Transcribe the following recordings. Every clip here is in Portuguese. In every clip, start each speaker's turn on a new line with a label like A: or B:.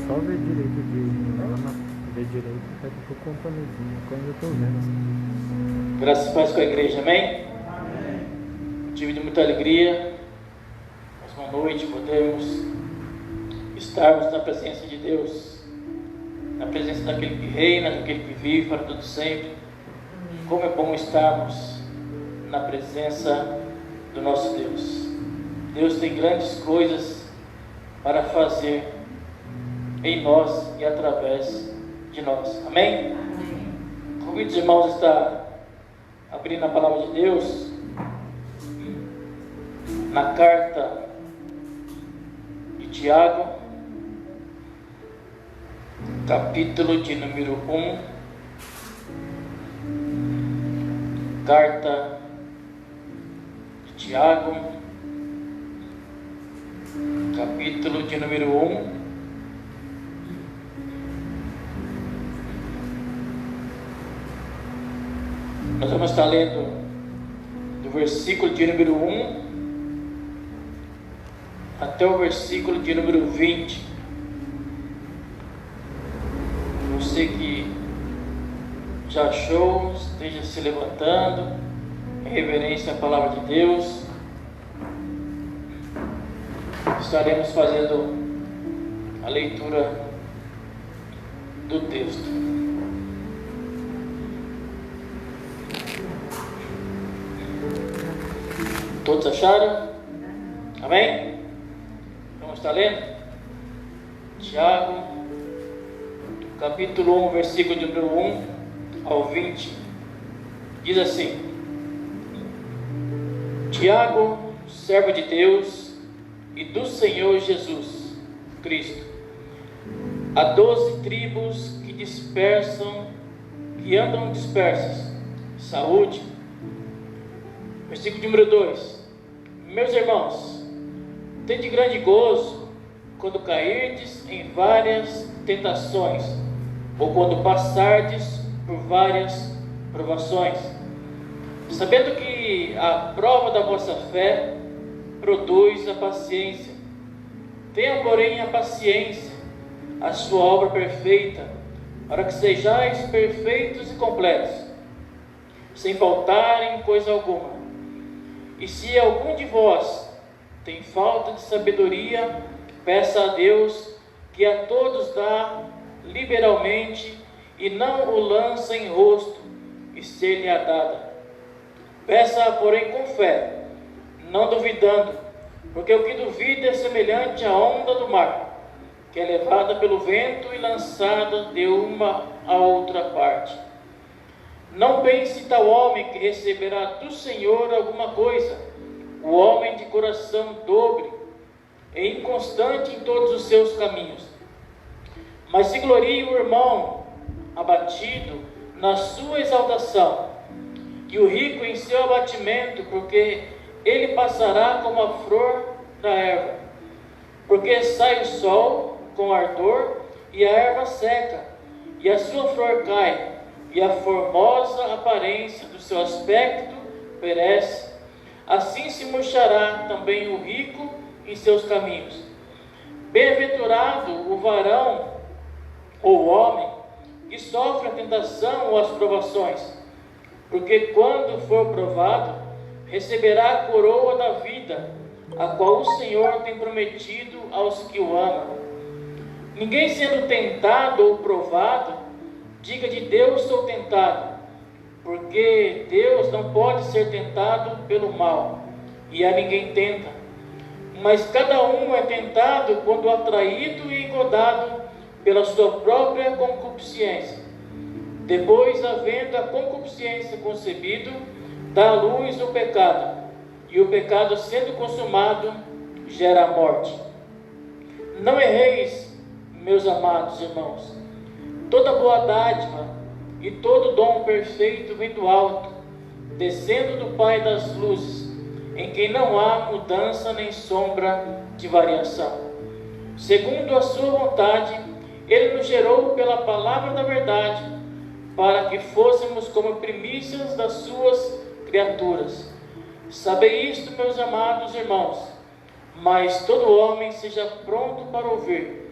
A: só ver direito ver direito, daqui a pouco um panezinho, quando eu tô vendo.
B: Graças e paz com a igreja, amém? Motivo de muita alegria, mais uma noite podemos estarmos na presença de Deus, na presença daquele que reina, daquele que vive para todo sempre. Como é bom estarmos na presença do nosso Deus. Deus tem grandes coisas para fazer em nós e através de nós, amém? Convido os irmãos a estar abrindo a palavra de Deus na carta de Tiago, capítulo de número 1, carta de Tiago, capítulo de número 1, nós vamos estar lendo do versículo de número 1 até o versículo de número 20. Você que já achou, esteja se levantando em reverência à palavra de Deus. Estaremos fazendo a leitura do texto. Todos acharam? Amém? Vamos estar lendo? Tiago, capítulo 1, versículo de número 1 ao 20. Diz assim: Tiago, servo de Deus e do Senhor Jesus Cristo, a 12 tribos que andam dispersas, saúde. Versículo de número 2: Meus irmãos, tende grande gozo quando cairdes em várias tentações, ou quando passardes por várias provações, sabendo que a prova da vossa fé produz a paciência. Tenha, porém, a paciência a sua obra perfeita, para que sejais perfeitos e completos, sem faltar em coisa alguma. E se algum de vós tem falta de sabedoria, peça a Deus, que a todos dá liberalmente, e não o lança em rosto, e ser-lhe-á dada. Peça, porém, com fé, não duvidando, porque o que duvida é semelhante à onda do mar, que é levada pelo vento e lançada de uma a outra parte. Não pense tal homem que receberá do Senhor alguma coisa. O homem de coração dobre é inconstante em todos os seus caminhos. Mas se glorie o irmão abatido na sua exaltação, e o rico em seu abatimento, porque ele passará como a flor da erva. Porque sai o sol com ardor, e a erva seca, e a sua flor cai, e a formosa aparência do seu aspecto perece. Assim se murchará também o rico em seus caminhos. Bem-aventurado o varão ou o homem que sofre a tentação ou as provações, porque quando for provado, receberá a coroa da vida, a qual o Senhor tem prometido aos que o amam. Ninguém sendo tentado ou provado, diga de Deus sou tentado, porque Deus não pode ser tentado pelo mal, e a ninguém tenta. Mas cada um é tentado quando atraído e engodado pela sua própria concupiscência. Depois, havendo a concupiscência concebido, dá à luz o pecado, e o pecado, sendo consumado, gera a morte. Não erreis, meus amados irmãos. Toda boa dádiva e todo dom perfeito vem do alto, descendo do Pai das luzes, em quem não há mudança nem sombra de variação. Segundo a sua vontade, Ele nos gerou pela palavra da verdade, para que fôssemos como primícias das suas criaturas. Sabei isto, meus amados irmãos, mas todo homem seja pronto para ouvir,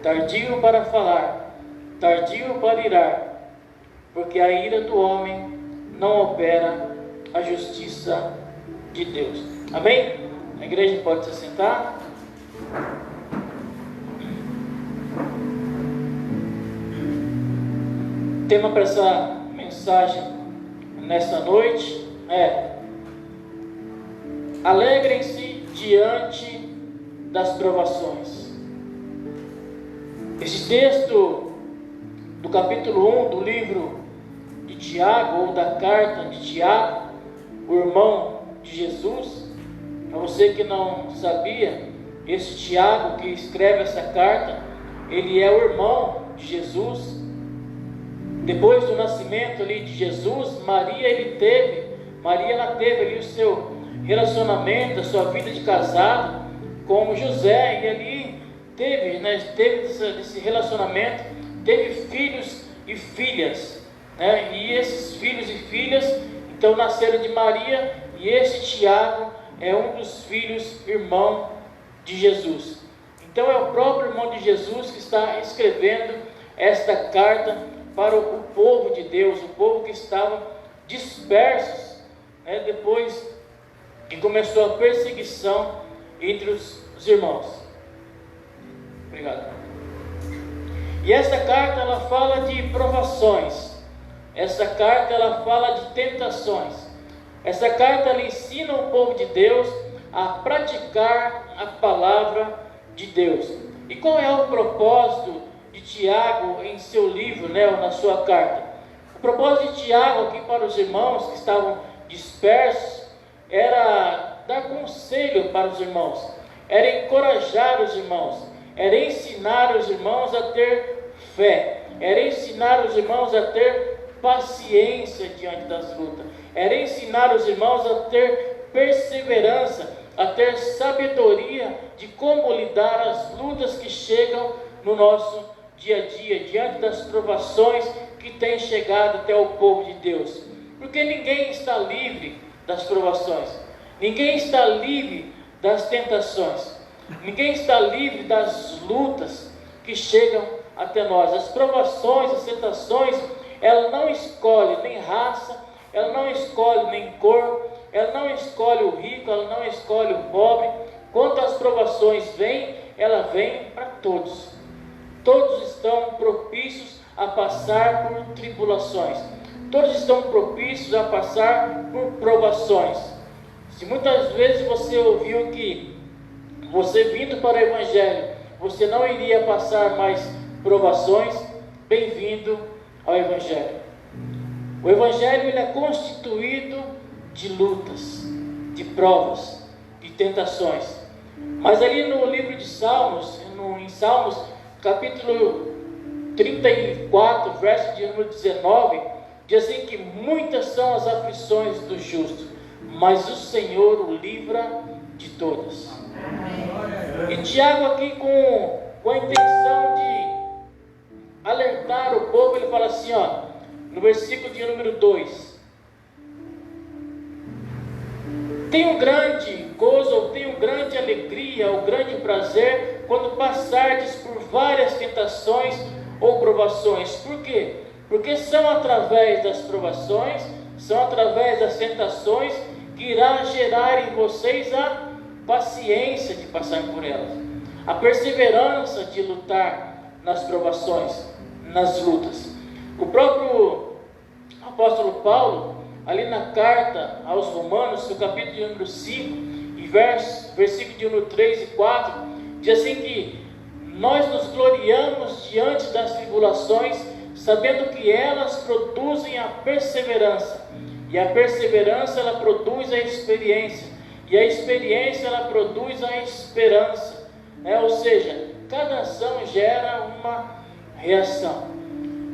B: tardio para falar, tardio para irar, porque a ira do homem não opera a justiça de Deus. Amém? A igreja pode se assentar. O tema para essa mensagem nesta noite é: alegrem-se diante das provações. Esse texto do capítulo 1 do livro de Tiago, ou da carta de Tiago, o irmão de Jesus. Para você que não sabia, esse Tiago que escreve essa carta, ele é o irmão de Jesus. Depois do nascimento ali de Jesus, Maria ela teve ali o seu relacionamento, a sua vida de casado com José, e ali teve esse relacionamento, teve filhos e filhas, e esses filhos e filhas então nasceram de Maria, e esse Tiago é um dos filhos irmão de Jesus. Então é o próprio irmão de Jesus que está escrevendo esta carta para o povo de Deus, o povo que estava dispersos, depois que começou a perseguição entre os irmãos. Obrigado. E esta carta ela fala de provações. Essa carta ela fala de tentações. Essa carta ela ensina o povo de Deus a praticar a palavra de Deus. E qual é o propósito de Tiago em seu livro, ou na sua carta? O propósito de Tiago aqui para os irmãos que estavam dispersos era dar conselho para os irmãos, era encorajar os irmãos, era ensinar os irmãos a ter fé, era ensinar os irmãos a ter paciência diante das lutas, era ensinar os irmãos a ter perseverança, a ter sabedoria de como lidar as lutas que chegam no nosso dia a dia, diante das provações que têm chegado até o povo de Deus. Porque ninguém está livre das provações, ninguém está livre das tentações, ninguém está livre das lutas que chegam até nós. As provações, as tentações, ela não escolhe nem raça, ela não escolhe nem cor, ela não escolhe o rico, ela não escolhe o pobre. Quando as provações vêm, ela vem para todos. Todos estão propícios a passar por tribulações. Todos estão propícios a passar por provações. Se muitas vezes você ouviu que você vindo para o Evangelho, você não iria passar mais provações, bem-vindo ao Evangelho. O Evangelho ele é constituído de lutas, de provas, de tentações. Mas ali no livro de Salmos, em Salmos capítulo 34, verso de número 19, diz assim que muitas são as aflições do justo, mas o Senhor o livra de todas. E Tiago aqui com a intenção de alertar o povo, ele fala assim, no versículo de número 2: tenho grande gozo, ou tenho grande alegria, ou grande prazer, quando passardes por várias tentações ou provações. Por quê? Porque são através das provações, são através das tentações, que irá gerar em vocês a paciência de passar por elas, a perseverança de lutar nas provações, nas lutas. O próprio apóstolo Paulo, ali na carta aos Romanos, no capítulo de número 5, e versículo de número 3 e 4, diz assim que nós nos gloriamos diante das tribulações, sabendo que elas produzem a perseverança, e a perseverança ela produz a experiência, e a experiência ela produz a esperança, ou seja, cada ação gera uma reação.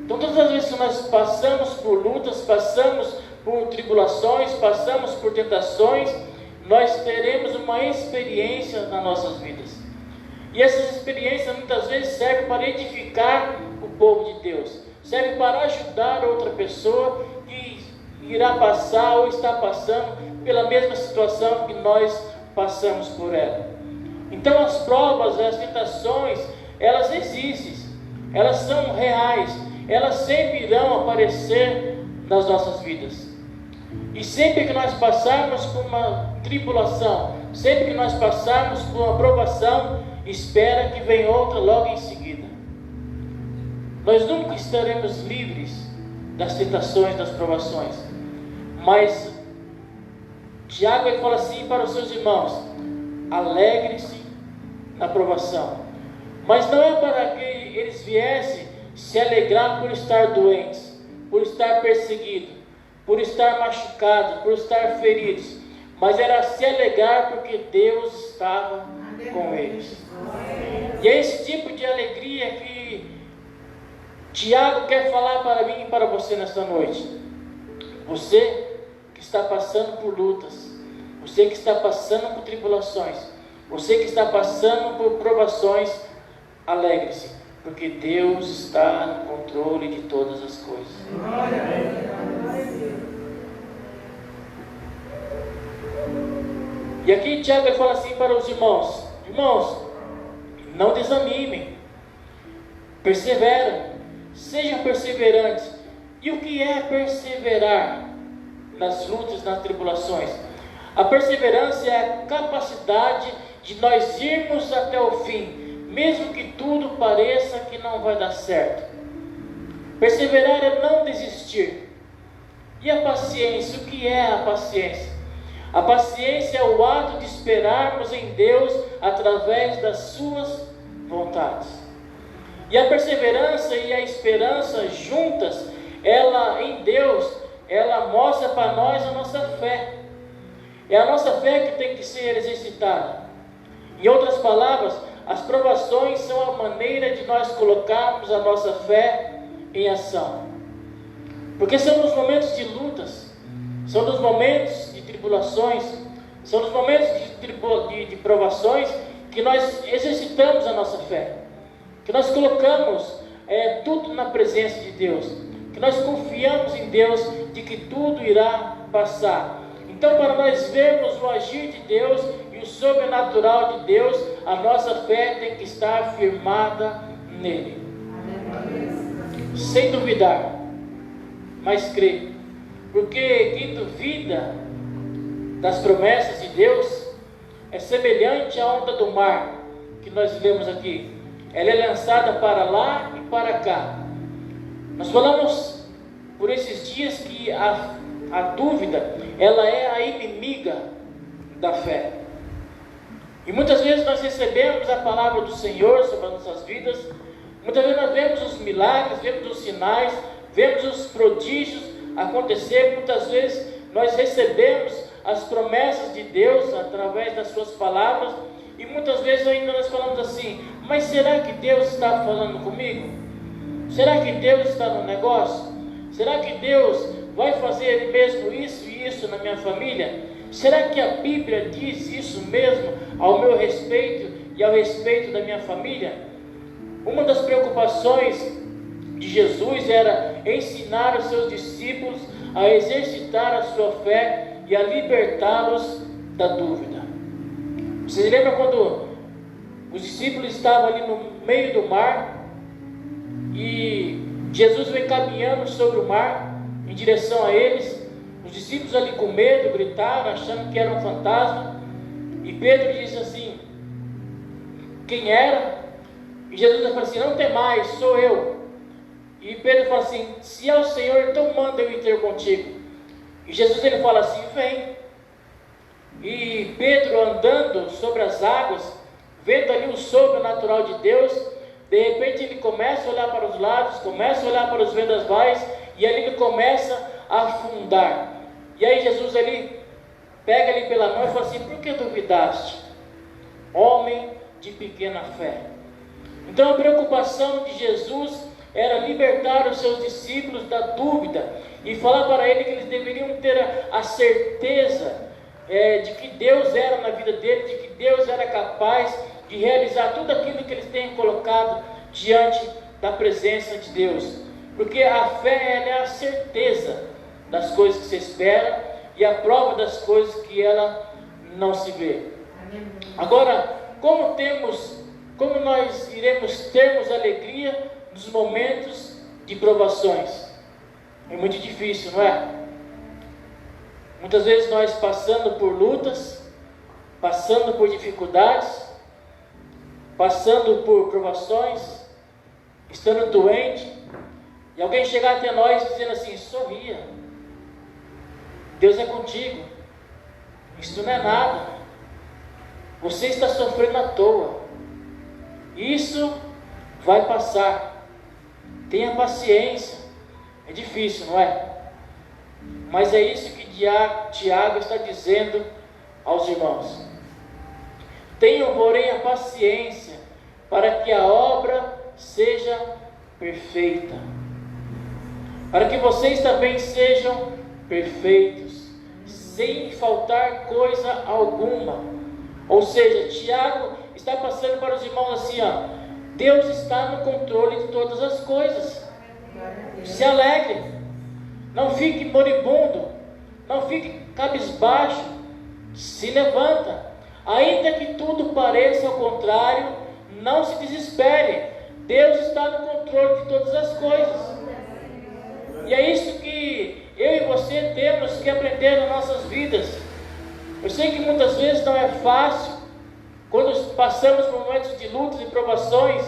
B: Então todas as vezes que nós passamos por lutas, passamos por tribulações, passamos por tentações, nós teremos uma experiência nas nossas vidas. E essas experiências muitas vezes servem para edificar o povo de Deus, servem para ajudar outra pessoa que irá passar ou está passando pela mesma situação que nós passamos por ela. Então as provas, as tentações, elas existem, elas são reais, elas sempre irão aparecer nas nossas vidas. E sempre que nós passarmos por uma tribulação, sempre que nós passarmos por uma provação, espera que venha outra logo em seguida. Nós nunca estaremos livres das tentações, das provações. Mas Tiago ele fala assim para os seus irmãos: alegre-se na provação. Mas não é para que eles viessem se alegrar por estar doentes, por estar perseguidos, por estar machucados, por estar feridos, mas era se alegrar porque Deus estava com eles. E é esse tipo de alegria que Tiago quer falar para mim e para você nesta noite. Você que está passando por lutas, você que está passando por tribulações, você que está passando por provações, alegre-se, porque Deus está no controle de todas as coisas. E aqui Tiago ele fala assim para os irmãos: irmãos, não desanimem, perseveram, sejam perseverantes. E o que é perseverar nas lutas, nas tribulações? A perseverança é a capacidade de nós irmos até o fim, mesmo que tudo pareça que não vai dar certo. Perseverar é não desistir. E a paciência? O que é a paciência? A paciência é o ato de esperarmos em Deus através das suas vontades. E a perseverança e a esperança juntas, ela em Deus, ela mostra para nós a nossa fé. É a nossa fé que tem que ser exercitada. Em outras palavras, as provações são a maneira de nós colocarmos a nossa fé em ação. Porque são nos momentos de lutas, são nos momentos de tribulações, são nos momentos de provações que nós exercitamos a nossa fé, que nós colocamos tudo na presença de Deus, que nós confiamos em Deus de que tudo irá passar. Então, para nós vermos o agir de Deus e o sobrenatural de Deus, a nossa fé tem que estar firmada nele, sem duvidar, mas crer. Porque quem duvida das promessas de Deus é semelhante à onda do mar que nós vemos aqui. Ela é lançada para lá e para cá. Nós falamos por esses dias que a dúvida, ela é a inimiga da fé. E muitas vezes nós recebemos a palavra do Senhor sobre as nossas vidas. Muitas vezes nós vemos os milagres, vemos os sinais, vemos os prodígios acontecer. Muitas vezes nós recebemos as promessas de Deus através das suas palavras. E muitas vezes ainda nós falamos assim: mas será que Deus está falando comigo? Será que Deus está no negócio? Será que Deus vai fazer mesmo isso e isso na minha família? Será que a Bíblia diz isso mesmo ao meu respeito e ao respeito da minha família? Uma das preocupações de Jesus era ensinar os seus discípulos a exercitar a sua fé e a libertá-los da dúvida. Vocês lembram quando os discípulos estavam ali no meio do mar e Jesus vem caminhando sobre o mar em direção a eles? Os discípulos ali com medo gritaram, achando que era um fantasma. E Pedro disse assim: quem era? E Jesus falou assim: não temais, sou eu. E Pedro fala assim: se é o Senhor, então manda eu ir ter contigo. E Jesus ele fala assim: vem. E Pedro andando sobre as águas, vendo ali o sobrenatural de Deus, de repente ele começa a olhar para os lados, começa a olhar para os vendavais, e ali ele começa a afundar. E aí Jesus ele pega ali pela mão e fala assim: por que duvidaste, homem de pequena fé? Então a preocupação de Jesus era libertar os seus discípulos da dúvida e falar para eles que eles deveriam ter a certeza de que Deus era na vida deles, de que Deus era capaz de realizar tudo aquilo que eles têm colocado diante da presença de Deus. Porque a fé ela é a certeza das coisas que se espera e a prova das coisas que ela não se vê. Agora, como temos como nós iremos termos alegria nos momentos de provações? É muito difícil, não é? Muitas vezes nós passando por lutas, passando por dificuldades, passando por provações, estando doente, e alguém chegar até nós dizendo assim: sorria, Deus é contigo, isso não é nada, você está sofrendo à toa, isso vai passar, tenha paciência. É difícil, não é? Mas é isso que Tiago está dizendo aos irmãos: tenham, porém, a paciência, para que a obra seja perfeita, para que vocês também sejam perfeitos, sem faltar coisa alguma. Ou seja, Tiago está passando para os irmãos assim, ó: Deus está no controle de todas as coisas. Se alegre, não fique moribundo, não fique cabisbaixo, se levanta, ainda que tudo pareça ao contrário, não se desespere, Deus está no controle de todas as coisas. E é isso que eu e você temos que aprender nas nossas vidas. Eu sei que muitas vezes não é fácil, quando passamos por momentos de lutas e provações,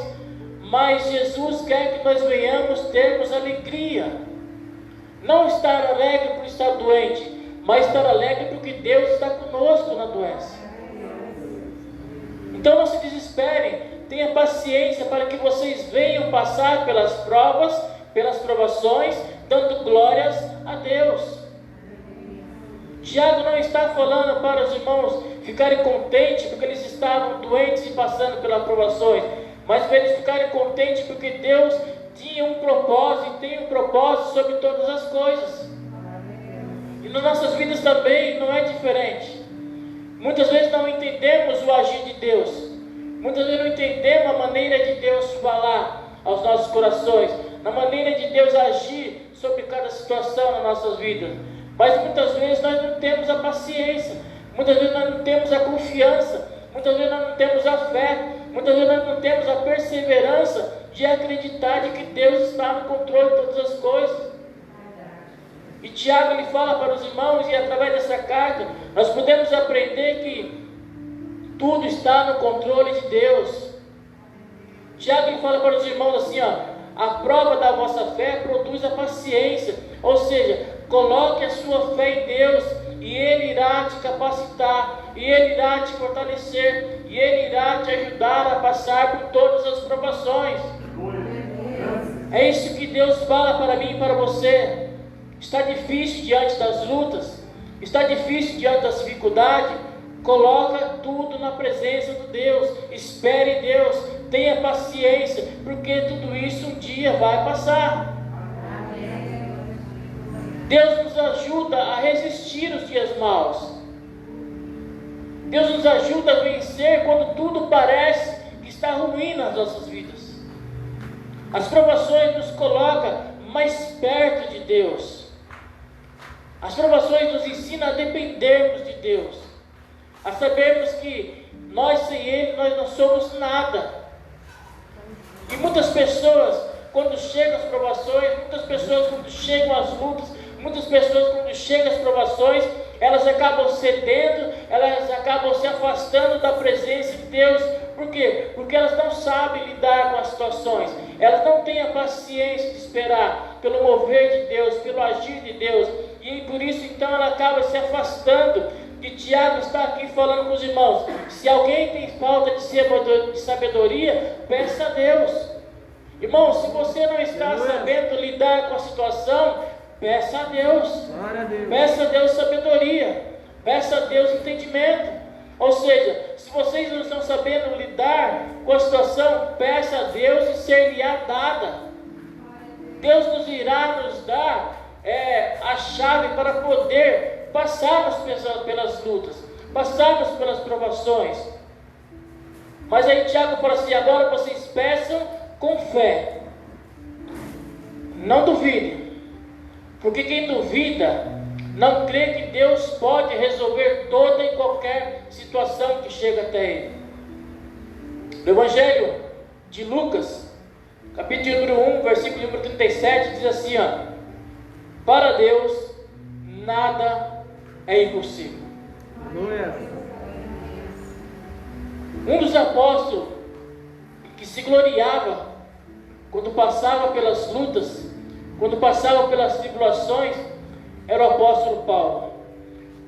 B: mas Jesus quer que nós venhamos termos alegria. Não estar alegre por estar doente, mas estar alegre porque Deus está conosco na doença. Então não se desesperem, tenha paciência para que vocês venham passar pelas provas, pelas provações, dando glórias a Deus. Tiago não está falando para os irmãos ficarem contentes porque eles estavam doentes e passando pelas provações, mas para eles ficarem contentes porque Deus tinha um propósito e tem um propósito sobre todas as coisas. E nas nossas vidas também não é diferente. Muitas vezes não entendemos o agir de Deus, muitas vezes não entendemos a maneira de Deus falar aos nossos corações, na maneira de Deus agir sobre cada situação nas nossas vidas. Mas muitas vezes nós não temos a paciência, muitas vezes nós não temos a confiança, muitas vezes nós não temos a fé, muitas vezes nós não temos a perseverança de acreditar de que Deus está no controle de todas as coisas. E Tiago ele fala para os irmãos, e através dessa carta nós podemos aprender que tudo está no controle de Deus. Tiago ele fala para os irmãos assim, ó: a prova da vossa fé produz a paciência. Ou seja, coloque a sua fé em Deus, e Ele irá te capacitar, e Ele irá te fortalecer, e Ele irá te ajudar a passar por todas as provações. É isso que Deus fala para mim e para você. Está difícil diante das lutas, está difícil diante das dificuldades, coloca tudo na presença de Deus, espere em Deus, tenha paciência, porque tudo isso um dia vai passar. Deus nos ajuda a resistir os dias maus. Deus nos ajuda a vencer quando tudo parece que está ruim nas nossas vidas. As provações nos colocam mais perto de Deus. As provações nos ensinam a dependermos de Deus, a sabermos que nós sem Ele nós não somos nada. E muitas pessoas, quando chegam as provações, muitas pessoas quando chegam as lutas, muitas pessoas quando chegam as provações, elas acabam cedendo, elas acabam se afastando da presença de Deus. Por quê? Porque elas não sabem lidar com as situações, elas não têm a paciência de esperar pelo mover de Deus, pelo agir de Deus, e por isso então ela acaba se afastando. E Tiago está aqui falando com os irmãos: se alguém tem falta de sabedoria, peça a Deus. Irmão, se você não está sabendo lidar com a situação, peça a Deus. Peça a Deus sabedoria, peça a Deus entendimento. Ou seja, se vocês não estão sabendo lidar com a situação, peça a Deus e ser-lhe-á dada. Deus nos irá nos dar a chave para poder passarmos pelas lutas, passarmos pelas provações. Mas aí Tiago fala assim: agora vocês peçam com fé, não duvidem, porque quem duvida não crê que Deus pode resolver toda e qualquer situação que chega até ele. No Evangelho de Lucas, capítulo número 1, versículo número 37, diz assim, ó: para Deus nada é impossível.
A: Aleluia.
B: Um dos apóstolos que se gloriava quando passava pelas lutas, quando passava pelas tribulações, era o apóstolo Paulo.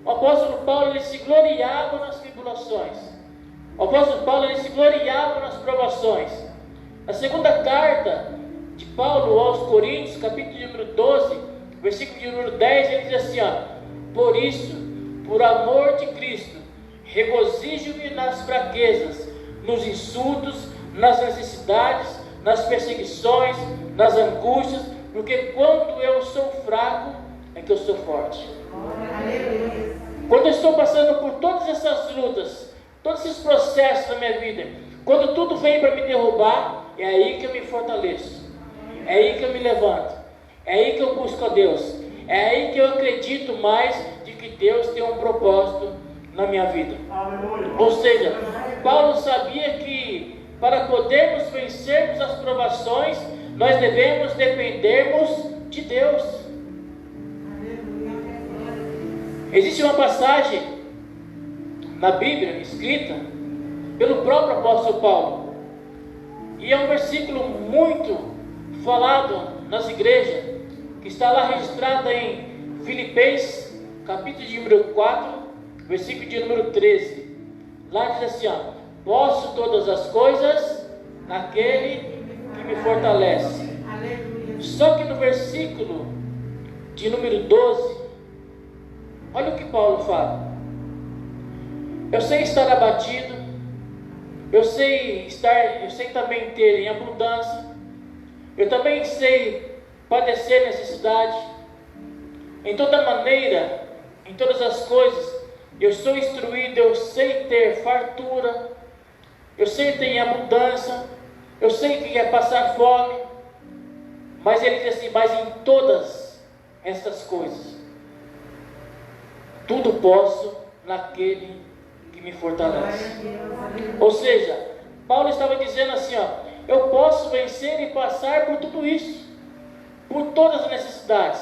B: O apóstolo Paulo, ele se gloriava nas tribulações. O apóstolo Paulo, ele se gloriava nas provações. Na segunda carta de Paulo aos Coríntios, capítulo número 12, versículo número 10, ele diz assim, ó: por isso, por amor de Cristo, regozijo-me nas fraquezas, nos insultos, nas necessidades, nas perseguições, nas angústias, porque quando eu sou fraco, é que eu sou forte. Quando eu estou passando por todas essas lutas, todos esses processos na minha vida, quando tudo vem para me derrubar, é aí que eu me fortaleço, é aí que eu me levanto, é aí que eu busco a Deus, é aí que eu acredito mais de que Deus tem um propósito na minha vida. Ou seja, Paulo sabia que para podermos vencermos as provações, nós devemos dependermos de Deus. Existe uma passagem na Bíblia escrita pelo próprio apóstolo Paulo, e é um versículo muito falado nas igrejas, que está lá registrado em Filipenses, capítulo de número 4, versículo de número 13. Lá diz assim, ó: posso todas as coisas naquele que me fortalece. Só que no versículo de número 12, olha o que Paulo fala: eu sei estar abatido, eu sei também ter em abundância, eu também sei padecer necessidade. Em toda maneira, em todas as coisas, eu sou instruído, eu sei ter fartura, eu sei ter em abundância, eu sei que é passar fome. Mas ele diz assim: mas em todas estas coisas, tudo posso naquele que me fortalece. Ou seja, Paulo estava dizendo assim, ó: eu posso vencer e passar por tudo isso, por todas as necessidades,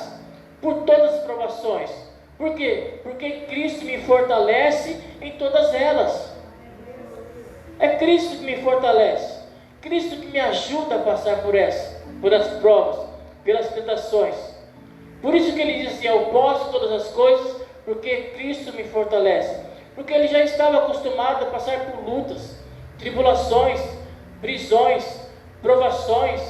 B: por todas as provações. Por quê? Porque Cristo me fortalece em todas elas. É Cristo que me fortalece, Cristo que me ajuda a passar por as provas, pelas tentações. Por isso que ele diz assim: eu posso todas as coisas, porque Cristo me fortalece. Porque ele já estava acostumado a passar por lutas, tribulações, prisões, provações.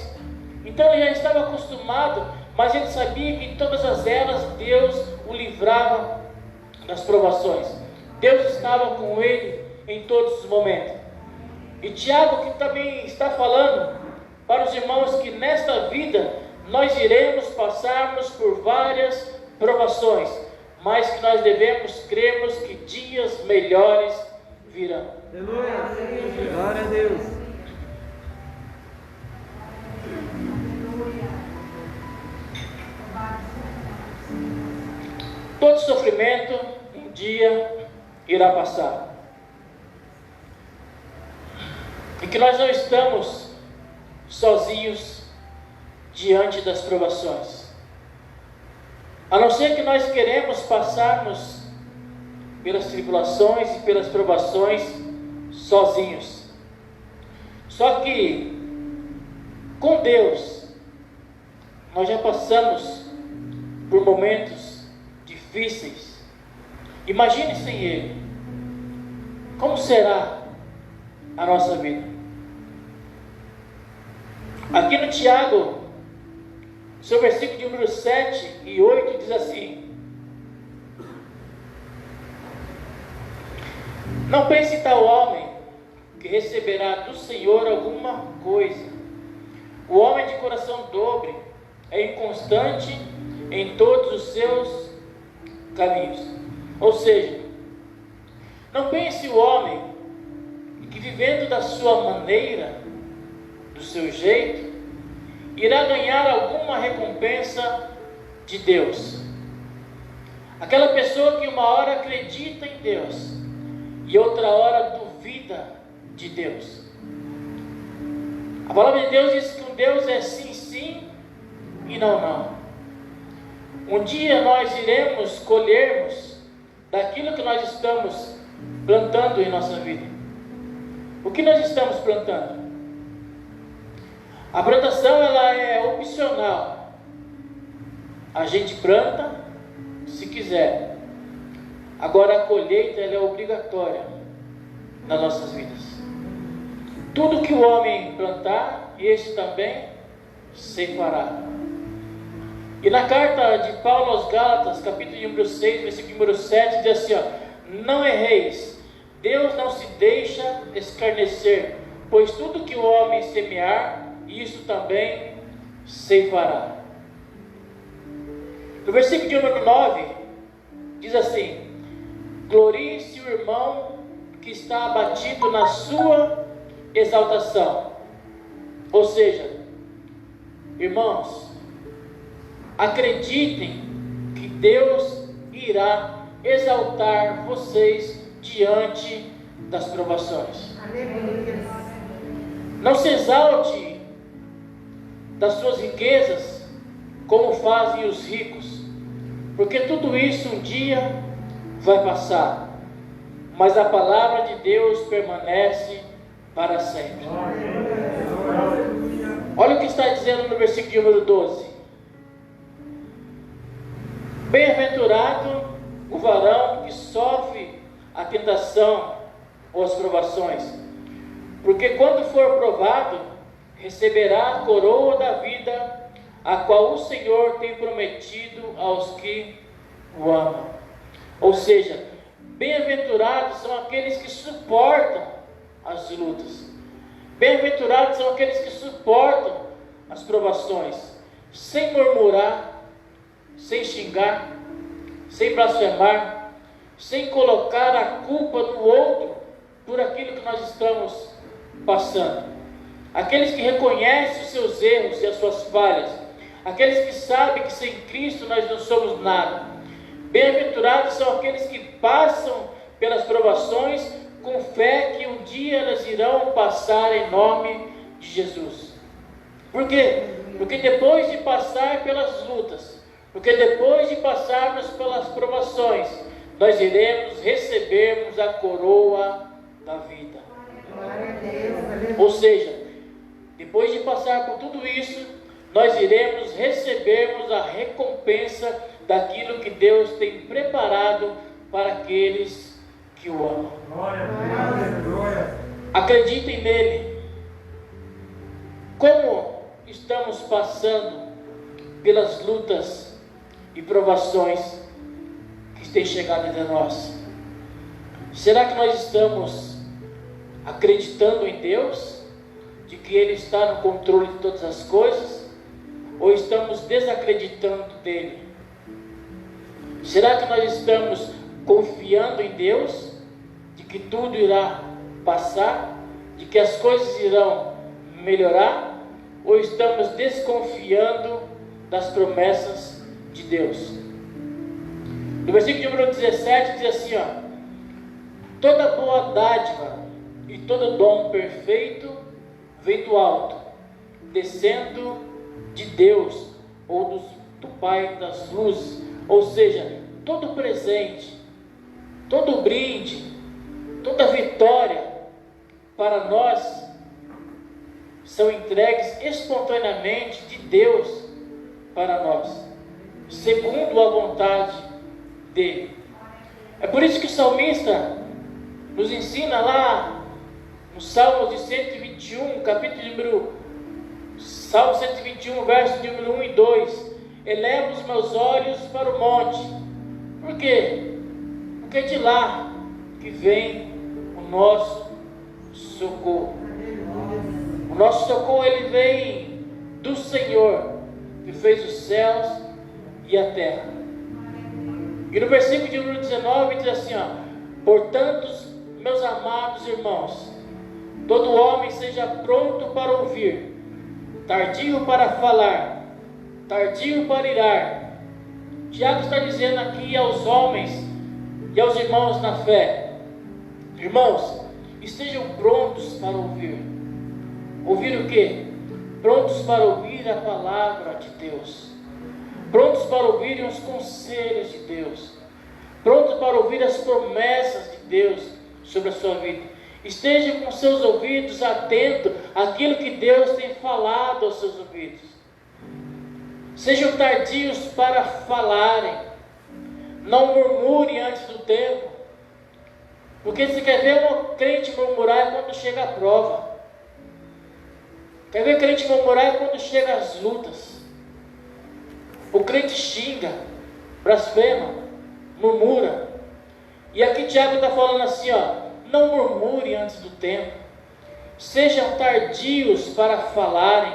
B: Então ele já estava acostumado, mas ele sabia que em todas as elas Deus o livrava das provações. Deus estava com ele em todos os momentos. E Tiago que também está falando para os irmãos que nesta vida nós iremos passarmos por várias provações, mas que nós devemos crermos que dias melhores virão.
A: Aleluia. Glória a Deus.
B: Todo sofrimento um dia irá passar. E que nós não estamos sozinhos diante das provações. A não ser que nós queremos passarmos pelas tribulações e pelas provações sozinhos. Só que com Deus nós já passamos por momentos difíceis. Imagine sem Ele, como será a nossa vida? Aqui no Tiago, seu versículo de número 7 e 8 diz assim: não pense tal homem que receberá do Senhor alguma coisa. O homem de coração dobre é inconstante em todos os seus caminhos. Ou seja, não pense o homem que, vivendo da sua maneira, do seu jeito, irá ganhar alguma recompensa de Deus. Aquela pessoa que uma hora acredita em Deus e outra hora duvida de Deus. A palavra de Deus diz que um Deus é sim, sim e não, não. Um dia nós iremos colhermos daquilo que nós estamos plantando em nossa vida. O que nós estamos plantando? A plantação ela é opcional. A gente planta se quiser. Agora a colheita ela é obrigatória nas nossas vidas. Tudo que o homem plantar, esse também ceifará. E na carta de Paulo aos Gálatas, capítulo número 6, versículo número 7, diz assim, não erreis, Deus não se deixa escarnecer, pois tudo que o homem semear, isso também ceifará. No versículo número 9, diz assim, glorie-se o irmão que está abatido na sua exaltação. Ou seja, irmãos, acreditem que Deus irá exaltar vocês diante das provações. Não se exalte das suas riquezas como fazem os ricos, porque tudo isso um dia vai passar, mas a palavra de Deus permanece para sempre. Olha o que está dizendo no versículo número 12. Bem-aventurado o varão que sofre a tentação ou as provações, porque quando for provado, receberá a coroa da vida, a qual o Senhor tem prometido aos que o amam. Ou seja, bem-aventurados são aqueles que suportam as lutas. Bem-aventurados são aqueles que suportam as provações, sem murmurar, sem xingar, sem blasfemar, sem colocar a culpa no outro por aquilo que nós estamos passando. Aqueles que reconhecem os seus erros e as suas falhas, aqueles que sabem que sem Cristo nós não somos nada. Bem-aventurados são aqueles que passam pelas provações com fé que um dia elas irão passar em nome de Jesus. Por quê? Porque depois de passar pelas lutas, porque depois de passarmos pelas provações, nós iremos recebermos a coroa da vida. Ou seja, depois de passar por tudo isso, nós iremos recebermos a recompensa daquilo que Deus tem preparado para aqueles que o amam. Acreditem nele. Como estamos passando pelas lutas e provações que têm chegado entre nós? Será que nós estamos acreditando em Deus, de que Ele está no controle de todas as coisas, ou estamos desacreditando dele? Será que nós estamos confiando em Deus, de que tudo irá passar, de que as coisas irão melhorar, ou estamos desconfiando das promessas de Deus? No versículo número 17 diz assim, toda boa dádiva e todo dom perfeito vem do alto, descendo de Deus, ou do Pai das luzes. Ou seja, todo presente, todo brinde, toda vitória para nós são entregues espontaneamente de Deus para nós, segundo a vontade dele. É por isso que o salmista nos ensina lá no Salmo de 121, Salmo 121, verso número 1 e 2, eleva os meus olhos para o monte. Por quê? Porque é de lá que vem o nosso socorro. O nosso socorro ele vem do Senhor, que fez os céus e a terra. E no versículo número 19 diz assim, portanto, meus amados irmãos, todo homem seja pronto para ouvir, tardio para falar, tardio para irar. Tiago está dizendo aqui aos homens e aos irmãos na fé: irmãos, estejam prontos para ouvir, Ouvir o quê? Prontos para ouvir a palavra de Deus. Prontos para ouvir os conselhos de Deus. Prontos para ouvir as promessas de Deus sobre a sua vida. Esteja com seus ouvidos atentos àquilo que Deus tem falado aos seus ouvidos. Sejam tardios para falarem. Não murmure antes do tempo. Porque você quer ver um crente murmurar é quando chega a prova. Quer ver crente murmurar é quando chega as lutas. O crente xinga, blasfema, murmura. E aqui Tiago está falando assim, ó. Não murmure antes do tempo. Sejam tardios para falarem.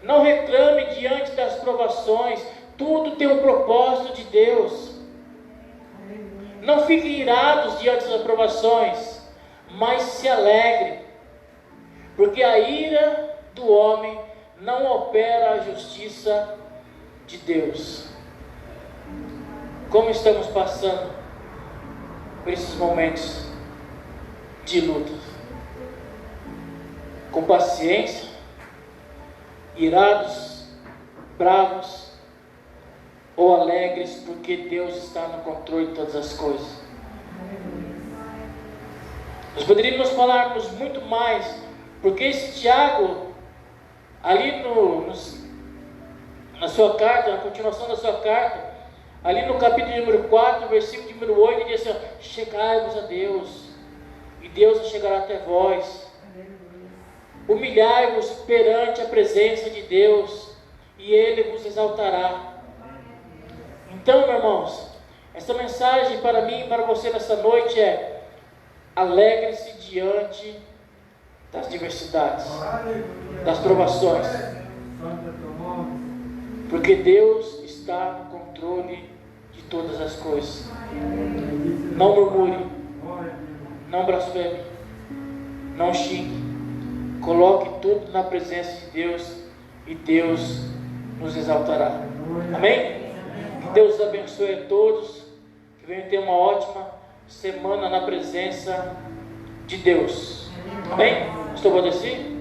B: Não reclame diante das provações. Tudo tem um propósito de Deus. Não fiquem irados diante das provações, mas se alegrem. Porque a ira do homem não opera a justiça de Deus. Como estamos passando por esses momentos de luta? Com paciência, irados, bravos ou alegres, porque Deus está no controle de todas as coisas. Nós poderíamos falarmos muito mais, porque esse Tiago, ali na sua carta, na continuação da sua carta, ali no capítulo número 4, versículo número 8, ele diz assim, ó, chegai-vos a Deus, e Deus chegará até vós. Humilhai-vos perante a presença de Deus, e Ele vos exaltará. Então, meus irmãos, essa mensagem para mim e para você nessa noite é: alegre-se diante das diversidades, das provações, porque Deus está no controle de todas as coisas. Não murmure, não blasfeme, não xingue. Coloque tudo na presença de Deus e Deus nos exaltará. Amém? Que Deus abençoe a todos. Que venham ter uma ótima semana na presença de Deus. Amém? Estou bom assim?